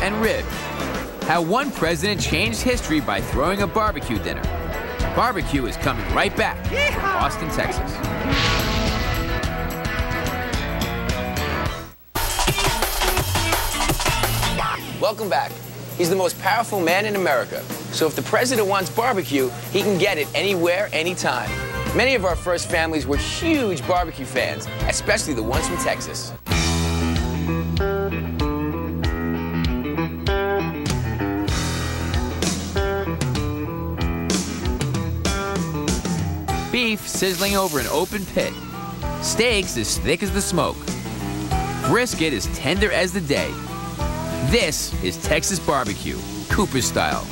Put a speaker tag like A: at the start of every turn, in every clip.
A: and rib. How one president changed history by throwing a barbecue dinner. Barbecue is coming right back from Austin, Texas.
B: Welcome back. He's the most powerful man in America. So if the president wants barbecue, he can get it anywhere, anytime. Many of our first families were huge barbecue fans, especially the ones from Texas.
A: Beef sizzling over an open pit. Steaks as thick as the smoke. Brisket as tender as the day. This is Texas barbecue, Cooper's style.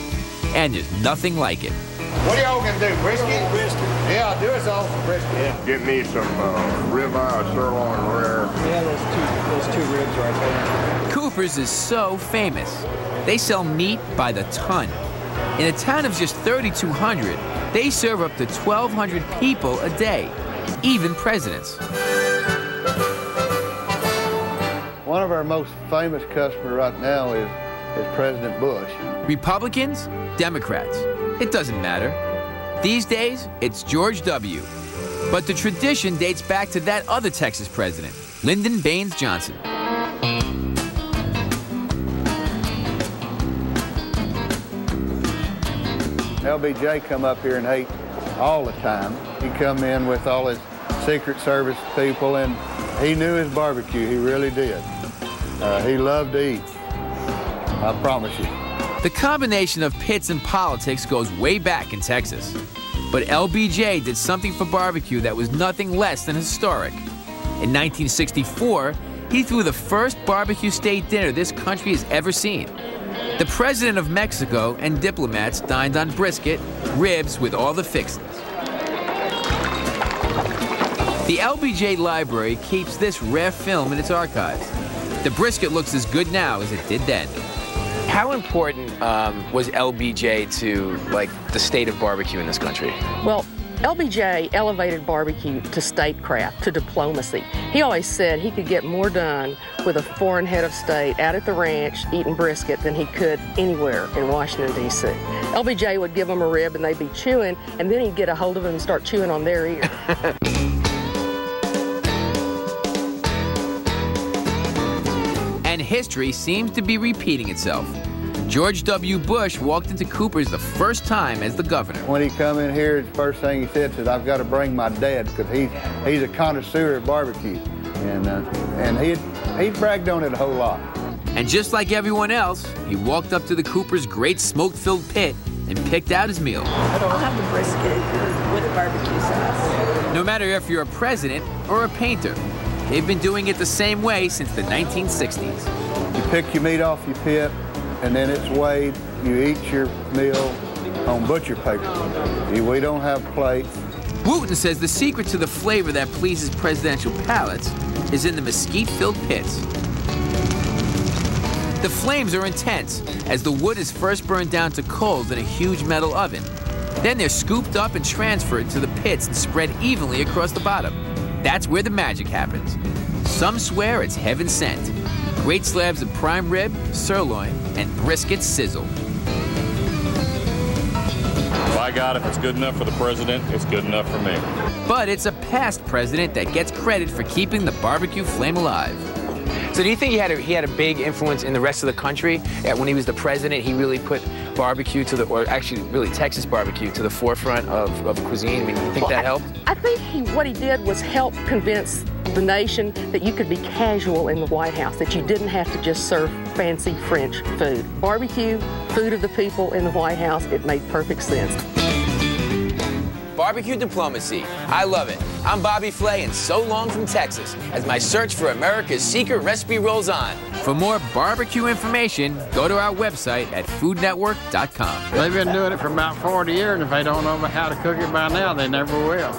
A: And there's nothing like it.
C: What are y'all gonna do, brisket? Brisket. Yeah, do us all some brisket. Yeah. Get me some ribeye, sirloin rare.
D: Yeah, those two ribs right there.
A: Cooper's is so famous. They sell meat by the ton. In a town of just 3,200, they serve up to 1,200 people a day, even presidents.
E: One of our most famous customers right now is President Bush.
A: Republicans, Democrats, it doesn't matter. These days, it's George W. But the tradition dates back to that other Texas president, Lyndon Baines Johnson.
E: LBJ come up here and ate all the time. He come in with all his Secret Service people, and he knew his barbecue, he really did. He loved to eat, I promise you.
A: The combination of pits and politics goes way back in Texas. But LBJ did something for barbecue that was nothing less than historic. In 1964, he threw the first barbecue state dinner this country has ever seen. The president of Mexico and diplomats dined on brisket, ribs with all the fixings. The LBJ Library keeps this rare film in its archives. The brisket looks as good now as it did then.
B: How important was LBJ to, like, the state of barbecue in this country?
F: Well, LBJ elevated barbecue to statecraft, to diplomacy. He always said he could get more done with a foreign head of state out at the ranch eating brisket than he could anywhere in Washington, D.C. LBJ would give them a rib and they'd be chewing, and then he'd get a hold of them and start chewing on their ear.
A: And history seems to be repeating itself. George W. Bush walked into Cooper's the first time as the governor.
E: When he come in here, the first thing he said, I've got to bring my dad, because he's a connoisseur of barbecue. And he bragged on it a whole lot.
A: And just like everyone else, he walked up to the Cooper's great smoke-filled pit and picked out his meal.
G: I'll have the brisket with the barbecue sauce.
A: No matter if you're a president or a painter, they've been doing it the same way since the 1960s.
E: You pick your meat off your pit, and then it's weighed. You eat your meal on butcher paper. We don't have plates.
A: Wooten says the secret to the flavor that pleases presidential palates is in the mesquite-filled pits. The flames are intense as the wood is first burned down to coals in a huge metal oven. Then they're scooped up and transferred to the pits and spread evenly across the bottom. That's where the magic happens. Some swear it's heaven sent. Great slabs of prime rib, sirloin, and brisket sizzle.
H: By God, if it's good enough for the president, it's good enough for me.
A: But it's a past president that gets credit for keeping the barbecue flame alive.
B: So do you think he had a big influence in the rest of the country? When he was the president, he really put barbecue to the, or actually really Texas barbecue to the forefront of cuisine? I mean, you think that helped?
F: I think what he did was help convince the nation that you could be casual in the White House, that you didn't have to just serve fancy French food. Barbecue, food of the people in the White House, it made perfect sense.
B: Barbecue diplomacy. I love it. I'm Bobby Flay, and so long from Texas as my search for America's secret recipe rolls on.
A: For more barbecue information, go to our website at foodnetwork.com.
D: They've been doing it for about 40 years, and if they don't know how to cook it by now, they never will.